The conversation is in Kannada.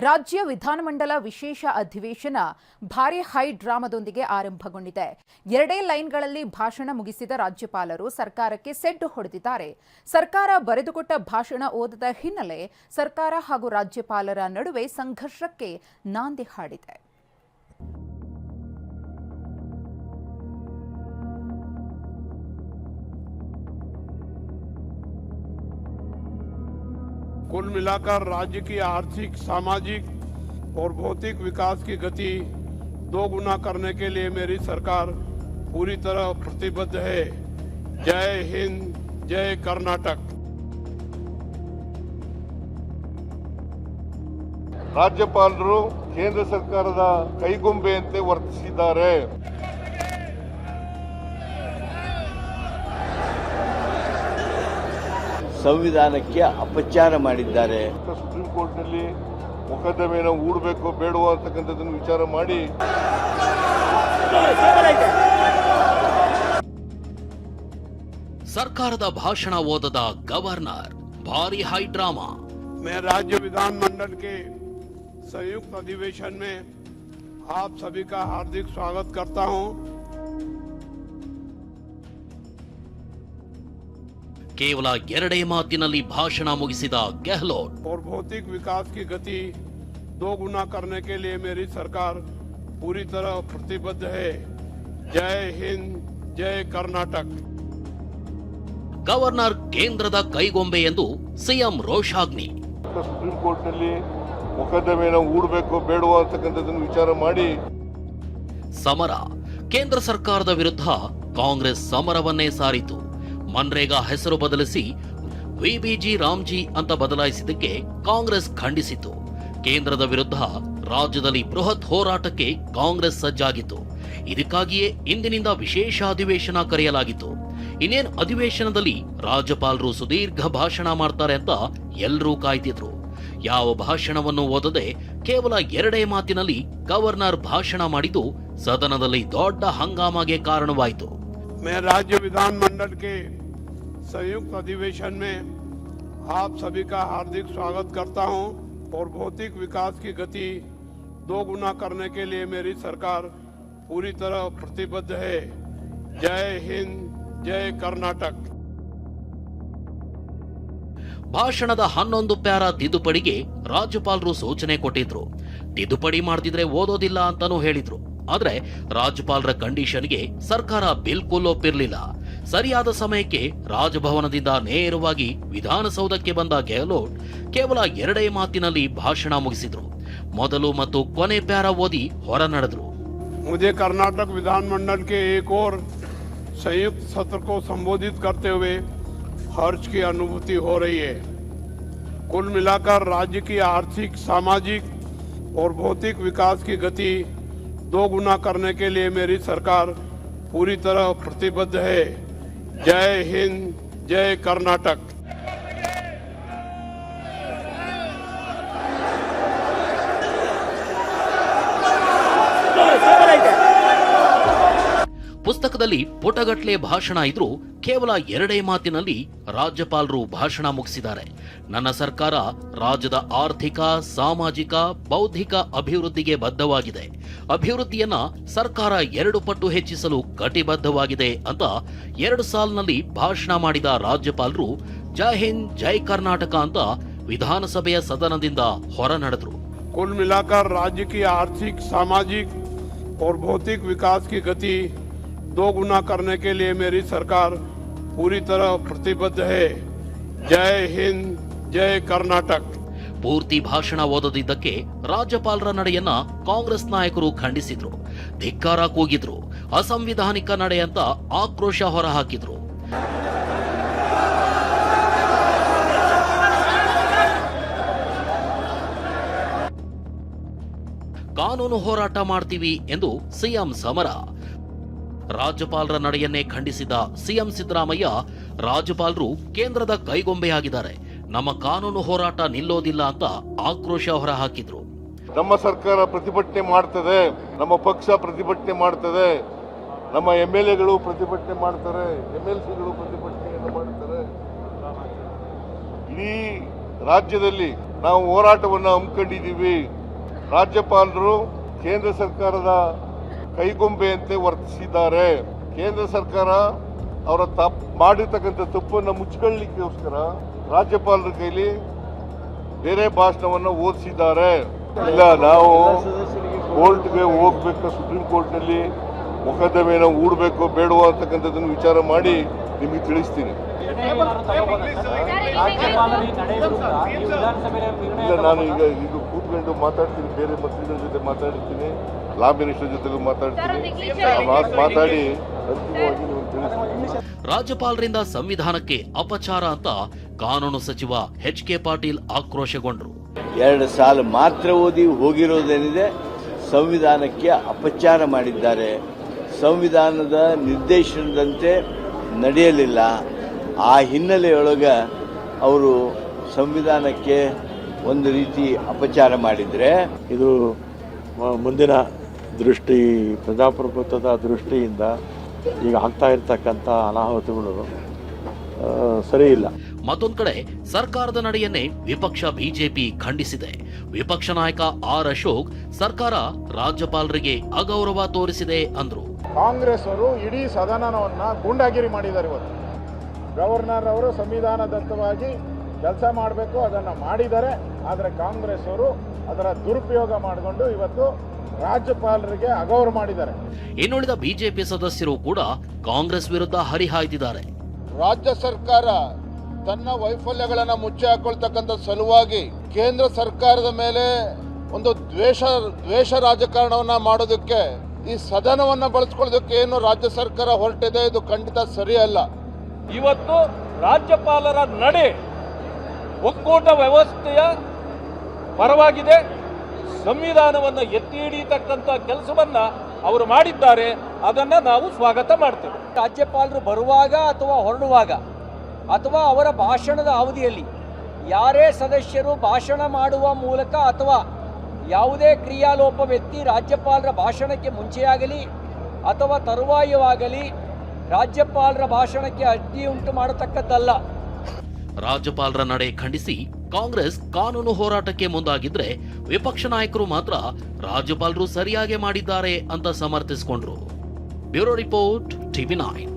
ರಾಜ್ಯ ವಿಧಾನಮಂಡಲ ವಿಶೇಷ ಅಧಿವೇಶನ ಭಾರಿ ಹೈ ಡ್ರಾಮಾದೊಂದಿಗೆ ಆರಂಭಗೊಂಡಿದೆ. ಎರಡೇ ಲೈನ್ಗಳಲ್ಲಿ ಭಾಷಣ ಮುಗಿಸಿದ ರಾಜ್ಯಪಾಲರು ಸರ್ಕಾರಕ್ಕೆ ಸೆಡ್ಡು ಹೊಡೆದಿದ್ದಾರೆ. ಸರ್ಕಾರ ಬರೆದುಕೊಟ್ಟ ಭಾಷಣ ಓದದ ಹಿನ್ನೆಲೆ ಸರ್ಕಾರ ಹಾಗೂ ರಾಜ್ಯಪಾಲರ ನಡುವೆ ಸಂಘರ್ಷಕ್ಕೆ ನಾಂದಿ ಹಾಡಿದೆ. कुल मिलाकर राज्य की आर्थिक, सामाजिक और भौतिक विकास की गति दोगुना करने के लिए मेरी सरकार पूरी तरह प्रतिबद्ध है. जय हिंद, जय कर्नाटक. ರಾಜ್ಯಪಾಲರು ಕೇಂದ್ರ ಸರ್ಕಾರದ ಕೈಗೊಂಬೆಯಂತೆ ವರ್ತಿಸಿದ್ದಾರೆ. ಸಂವಿಧಾನಕ್ಕೆ ಅಪಚಾರ ಮಾಡಿದ್ದಾರೆ. ಸುಪ್ರೀಂ ಕೋರ್ಟ್ನಲ್ಲಿ ಮೊಕದ್ದಮೆಯನ್ನು ಹೂಡಬೇಕು ಬೇಡವೋ ಅಂತಕ್ಕಂಥದ್ದನ್ನು ವಿಚಾರ ಮಾಡಿ ಸರ್ಕಾರದ ಭಾಷಣ ಓದದ ಗವರ್ನರ್, ಭಾರಿ ಹೈ ಡ್ರಾಮಾ. मैं राज्य विधानमंडल के संयुक्त अधिवेशन में आप सभी का हार्दिक स्वागत करता हूं. ಕೇವಲ ಎರಡೇ ಮಾತಿನಲ್ಲಿ ಭಾಷಣ ಮುಗಿಸಿದ ಗೆಹ್ಲೋಟ್. और भौतिक विकास की गति दोगुना करने के लिए मेरी सरकार पूरी तरह प्रतिबद्ध है. जय हिंद, जय कर्नाटक. ಗವರ್ನರ್ ಕೇಂದ್ರದ ಕೈಗೊಂಬೆ ಎಂದು ಸಿಎಂ ರೋಷಾಗ್ನಿ. ಸುಪ್ರೀಂ ಕೋರ್ಟ್ನಲ್ಲಿ ಮೊಕದ್ದಮೆಯನ್ನು ಹೂಡಬೇಕು ಬೇಡವೋ ಅಂತಕ್ಕಂಥದ್ದನ್ನು ವಿಚಾರ ಮಾಡಿ ಸಮರ. ಕೇಂದ್ರ ಸರ್ಕಾರದ ವಿರುದ್ಧ ಕಾಂಗ್ರೆಸ್ ಸಮರವನ್ನೇ ಸಾರಿತು. ಮನ್ರೇಗಾ ಹೆಸರು ಬದಲಿಸಿ ವಿಬಿಜಿ ರಾಮ್ಜಿ ಅಂತ ಬದಲಾಯಿಸಿದ್ದಕ್ಕೆ ಕಾಂಗ್ರೆಸ್ ಖಂಡಿಸಿತು. ಕೇಂದ್ರದ ವಿರುದ್ಧ ರಾಜ್ಯದಲ್ಲಿ ಬೃಹತ್ ಹೋರಾಟಕ್ಕೆ ಕಾಂಗ್ರೆಸ್ ಸಜ್ಜಾಗಿತ್ತು. ಇದಕ್ಕಾಗಿಯೇ ಇಂದಿನಿಂದ ವಿಶೇಷ ಅಧಿವೇಶನ ಕರೆಯಲಾಗಿತ್ತು. ಇನ್ನೇನು ಅಧಿವೇಶನದಲ್ಲಿ ರಾಜ್ಯಪಾಲರು ಸುದೀರ್ಘ ಭಾಷಣ ಮಾಡ್ತಾರೆ ಅಂತ ಎಲ್ಲರೂ ಕಾಯ್ತಿದ್ರು. ಯಾವ ಭಾಷಣವನ್ನು ಓದದೆ ಕೇವಲ ಎರಡೇ ಮಾತಿನಲ್ಲಿ ಗವರ್ನರ್ ಭಾಷಣ ಮಾಡಿದ್ದು ಸದನದಲ್ಲಿ ದೊಡ್ಡ ಹಂಗಾಮಾಗೆ ಕಾರಣವಾಯಿತು. मैं राज्य विधानमंडल के संयुक्त अधिवेशन में आप सभी का हार्दिक स्वागत करता हूं. और भौतिक विकास की गति दोगुना करने के लिए मेरी सरकार पूरी तरह प्रतिबद्ध है. जय हिंद, जय कर्नाटक. ಭಾಷಣದ 11 ಪ್ಯಾರಾ ತಿದ್ದುಪಡಿಗೆ ರಾಜ್ಯಪಾಲರು ಸೂಚನೆ ಕೊಟ್ಟಿದ್ರು. ತಿದ್ದುಪಡಿ ಮಾಡ್ತಿದ್ರೆ ಓದೋದಿಲ್ಲ ಅಂತಾನೂ ಹೇಳಿದ್ರು. ಆದ್ರೆ ರಾಜ್ಯಪಾಲರ ಕಂಡೀಷನ್ಗೆ ಸರ್ಕಾರ ಬಿಲ್ಕುಲ್ ಒಪ್ಪಿರಲಿಲ್ಲ. ಸರಿಯಾದ ಸಮಯಕ್ಕೆ ರಾಜಭವನದಿಂದ ನೇರವಾಗಿ ವಿಧಾನಸೌಧಕ್ಕೆ ಬಂದ ಗೆಹ್ಲೋಟ್ ಕೇವಲ ಎರಡೇ ಮಾತಿನಲ್ಲಿ ಭಾಷಣ ಮುಗಿಸಿದ್ರು. ಮೊದಲು ಮತ್ತು ಕೊನೆ ಪ್ಯಾರಾ ಓದಿ ಹೊರ ನಡೆದ್ರು. मुझे कर्नाटक विधानमंडल के एक और संयुक्त सत्र को संबोधित करते हुए हर्ष की अनुभूति हो रही है. कुल मिलाकर राज्य की आर्थिक, सामाजिक और भौतिक विकास की गति दोगुना करने के लिए मेरी सरकार पूरी तरह प्रतिबद्ध है. जय हिंद, जय कर्नाटक. ಪುಸ್ತಕದಲ್ಲಿ ಪುಟಗಟ್ಲೆ ಭಾಷಣ ಇದ್ರೂ ಕೇವಲ ಎರಡೇ ಮಾತಿನಲ್ಲಿ ರಾಜ್ಯಪಾಲರು ಭಾಷಣ ಮುಗಿಸಿದ್ದಾರೆ. ನನ್ನ ಸರ್ಕಾರ ರಾಜ್ಯದ ಆರ್ಥಿಕ, ಸಾಮಾಜಿಕ, ಬೌದ್ಧಿಕ ಅಭಿವೃದ್ಧಿಗೆ ಬದ್ಧವಾಗಿದೆ. ಅಭಿವೃದ್ಧಿಯನ್ನ ಸರ್ಕಾರ 2 ಪಟ್ಟು ಹೆಚ್ಚಿಸಲು ಕಟಿಬದ್ಧವಾಗಿದೆ ಅಂತ 2 ಸಾಲಿನಲ್ಲಿ ಭಾಷಣ ಮಾಡಿದ ರಾಜ್ಯಪಾಲರು ಜೈ ಹಿಂದ್, ಜೈ ಕರ್ನಾಟಕ ಅಂತ ವಿಧಾನಸಭೆಯ ಸದನದಿಂದ ಹೊರ ನಡೆದ್ರು. कुल मिलाकर राज्य की आर्थिक, सामाजिक और भौतिक विकास की गति दोगुना करने के लिए मेरी सरकार पूरी तरह प्रतिबद्ध है. जय हिंद, जय कर्नाटक. ಪೂರ್ತಿ ಭಾಷಣ ಓದದಿದ್ದಕ್ಕೆ ರಾಜ್ಯಪಾಲರ ನಡೆಯನ್ನ ಕಾಂಗ್ರೆಸ್ ನಾಯಕರು ಖಂಡಿಸಿದ್ರು. ಧಿಕ್ಕಾರ ಕೂಗಿದ್ರು. ಅಸಂವಿಧಾನಿಕ ನಡೆ ಅಂತ ಆಕ್ರೋಶ ಹೊರಹಾಕಿದ್ರು. ಕಾನೂನು ಹೋರಾಟ ಮಾಡ್ತೀವಿ ಎಂದು ಸಿಎಂ ಸಮರ. ರಾಜ್ಯಪಾಲರ ನಡೆಯನ್ನೇ ಖಂಡಿಸಿದ ಸಿಎಂ ಸಿದ್ದರಾಮಯ್ಯ, ರಾಜ್ಯಪಾಲರು ಕೇಂದ್ರದ ಕೈಗೊಂಬೆಯಾಗಿದ್ದಾರೆ, ನಮ್ಮ ಕಾನೂನು ಹೋರಾಟ ನಿಲ್ಲೋದಿಲ್ಲ ಅಂತ ಆಕ್ರೋಶ ಹೊರಹಾಕಿದ್ರು. ನಮ್ಮ ಸರ್ಕಾರ ಪ್ರತಿಭಟನೆ ಮಾಡ್ತದೆ, ನಮ್ಮ ಪಕ್ಷ ಪ್ರತಿಭಟನೆ ಮಾಡ್ತದೆ, ನಮ್ಮ MLAಗಳು ಪ್ರತಿಭಟನೆ ಮಾಡ್ತಾರೆ, MLCಗಳು ಪ್ರತಿಭಟನೆಯನ್ನು ಮಾಡ್ತಾರೆ. ಇಡೀ ರಾಜ್ಯದಲ್ಲಿ ನಾವು ಹೋರಾಟವನ್ನು ಹಮ್ಮಿಕೊಂಡಿದ್ದೀವಿ. ರಾಜ್ಯಪಾಲರು ಕೇಂದ್ರ ಸರ್ಕಾರದ ಕೈಗೊಂಬೆಯಂತೆ ವರ್ತಿಸಿದ್ದಾರೆ. ಕೇಂದ್ರ ಸರ್ಕಾರ ಅವರ ಮಾಡಿರ್ತಕ್ಕಂಥ ತಪ್ಪನ್ನು ಮುಚ್ಚಿಕೊಳ್ಳಲಿಕ್ಕೋಸ್ಕರ ರಾಜ್ಯಪಾಲರ ಕೈಲಿ ಬೇರೆ ಭಾಷಣವನ್ನು ಓದಿಸಿದ್ದಾರೆ. ಇಲ್ಲ, ನಾವು ಕೋರ್ಟ್ಗೆ ಹೋಗ್ಬೇಕು, ಸುಪ್ರೀಂ ಕೋರ್ಟ್ನಲ್ಲಿ ಮೊಕದ್ದಮೆಯನ್ನು ಹೂಡಬೇಕು ಬೇಡವೋ ಅಂತಕ್ಕಂಥದ್ದನ್ನು ವಿಚಾರ ಮಾಡಿ ನಿಮಗೆ ತಿಳಿಸ್ತೀನಿ. ಇಲ್ಲ, ನಾನು ಈಗ ಕೂತ್ಕೊಂಡು ಮಾತಾಡ್ತೀನಿ, ಬೇರೆ ಮಂತ್ರಿಗಳ ಜೊತೆ ಮಾತಾಡ್ತೀನಿ, ಲಾ ಮಿನಿಸ್ಟರ್ ಜೊತೆಗೂ ಮಾತಾಡ್ತೀನಿ, ಮಾತಾಡಿ ಅಂತಿಮವಾಗಿ ನೀವು ತಿಳಿಸ್ತೀನಿ. ರಾಜ್ಯಪಾಲರಿಂದ ಸಂವಿಧಾನಕ್ಕೆ ಅಪಚಾರ ಅಂತ ಕಾನೂನು ಸಚಿವ ಎಚ್.ಕೆ. ಪಾಟೀಲ್ ಆಕ್ರೋಶಗೊಂಡ್ರು. 2 ಸಾಲ ಮಾತ್ರ ಓದಿ ಹೋಗಿರೋದೇನಿದೆ, ಸಂವಿಧಾನಕ್ಕೆ ಅಪಚಾರ ಮಾಡಿದ್ದಾರೆ. ಸಂವಿಧಾನದ ನಿರ್ದೇಶನದಂತೆ ನಡೆಯಲಿಲ್ಲ. ಆ ಹಿನ್ನೆಲೆಯೊಳಗೆ ಅವರು ಸಂವಿಧಾನಕ್ಕೆ ಒಂದು ರೀತಿ ಅಪಚಾರ ಮಾಡಿದರೆ ಇದು ಮುಂದಿನ ದೃಷ್ಟಿ, ಪ್ರಜಾಪ್ರಭುತ್ವದ ದೃಷ್ಟಿಯಿಂದ ಈಗ ಆಗ್ತಾ ಇರ್ತಕ್ಕಂಥ ಅನಾಹುತಗಳು ಸರಿ ಇಲ್ಲ. ಮತ್ತೊಂದು ಕಡೆ ಸರ್ಕಾರದ ನಡೆಯನ್ನೇ ವಿಪಕ್ಷ ಬಿಜೆಪಿ ಖಂಡಿಸಿದೆ. ವಿಪಕ್ಷ ನಾಯಕ ಆರ್ ಅಶೋಕ್ ಸರ್ಕಾರ ರಾಜ್ಯಪಾಲರಿಗೆ ಅಗೌರವ ತೋರಿಸಿದೆ ಅಂದ್ರು. ಕಾಂಗ್ರೆಸ್ ಅವರು ಇಡೀ ಸದನವನ್ನ ಗೂಂಡಾಗಿರಿ ಮಾಡಿದ್ದಾರೆ. ಇವತ್ತು ಗವರ್ನರ್ ಅವರು ಸಂವಿಧಾನದತ್ತವಾಗಿ ಕೆಲಸ ಮಾಡಬೇಕು, ಅದನ್ನು ಮಾಡಿದ್ದಾರೆ. ಆದರೆ ಕಾಂಗ್ರೆಸ್ ಅವರು ಅದರ ದುರುಪಯೋಗ ಮಾಡಿಕೊಂಡು ಇವತ್ತು ರಾಜ್ಯಪಾಲರಿಗೆ ಅಗೌರವ ಮಾಡಿದ್ದಾರೆ. ಇನ್ನುಳಿದ ಬಿಜೆಪಿ ಸದಸ್ಯರು ಕೂಡ ಕಾಂಗ್ರೆಸ್ ವಿರುದ್ಧ ಹರಿಹಾಯ್ದಿದ್ದಾರೆ. ರಾಜ್ಯ ಸರ್ಕಾರ ತನ್ನ ವೈಫಲ್ಯಗಳನ್ನು ಮುಚ್ಚಿ ಹಾಕೊಳ್ತಕ್ಕಂಥ ಸಲುವಾಗಿ ಕೇಂದ್ರ ಸರ್ಕಾರದ ಮೇಲೆ ಒಂದು ದ್ವೇಷ ರಾಜಕಾರಣವನ್ನ ಮಾಡೋದಕ್ಕೆ ಈ ಸದನವನ್ನ ಬಳಸ್ಕೊಳ್ಳೋದಕ್ಕೆ ಏನು ರಾಜ್ಯ ಸರ್ಕಾರ ಹೊರಟಿದೆ, ಇದು ಖಂಡಿತ ಸರಿಯಲ್ಲ. ಇವತ್ತು ರಾಜ್ಯಪಾಲರ ನಡೆ ಒಕ್ಕೂಟ ವ್ಯವಸ್ಥೆಯ ಪರವಾಗಿದೆ. ಸಂವಿಧಾನವನ್ನು ಎತ್ತಿ ಹಿಡಿಯತಕ್ಕಂಥ ಕೆಲಸವನ್ನ ಅವರು ಮಾಡಿದ್ದಾರೆ. ಅದನ್ನ ನಾವು ಸ್ವಾಗತ ಮಾಡ್ತೇವೆ. ರಾಜ್ಯಪಾಲರು ಬರುವಾಗ ಅಥವಾ ಹೊರಡುವಾಗ ಅಥವಾ ಅವರ ಭಾಷಣದ ಅವಧಿಯಲ್ಲಿ ಯಾರೇ ಸದಸ್ಯರು ಭಾಷಣ ಮಾಡುವ ಮೂಲಕ ಅಥವಾ ಯಾವುದೇ ಕ್ರಿಯಾಲೋಪ ವ್ಯಕ್ತಿ ರಾಜ್ಯಪಾಲರ ಭಾಷಣಕ್ಕೆ ಮುಂಚೆಯಾಗಲಿ ಅಥವಾ ತರುವಾಯವಾಗಲಿ ರಾಜ್ಯಪಾಲರ ಭಾಷಣಕ್ಕೆ ಅಡ್ಡಿ ಉಂಟು ಮಾಡತಕ್ಕದ್ದಲ್ಲ. ರಾಜ್ಯಪಾಲರ ನಡೆ ಖಂಡಿಸಿ ಕಾಂಗ್ರೆಸ್ ಕಾನೂನು ಹೋರಾಟಕ್ಕೆ ಮುಂದಾಗಿದ್ರೆ, ವಿಪಕ್ಷ ನಾಯಕರು ಮಾತ್ರ ರಾಜ್ಯಪಾಲರು ಸರಿಯಾಗಿ ಮಾಡಿದ್ದಾರೆ ಅಂತ ಸಮರ್ಥಿಸಿಕೊಂಡ್ರು. Bureau report, TV9.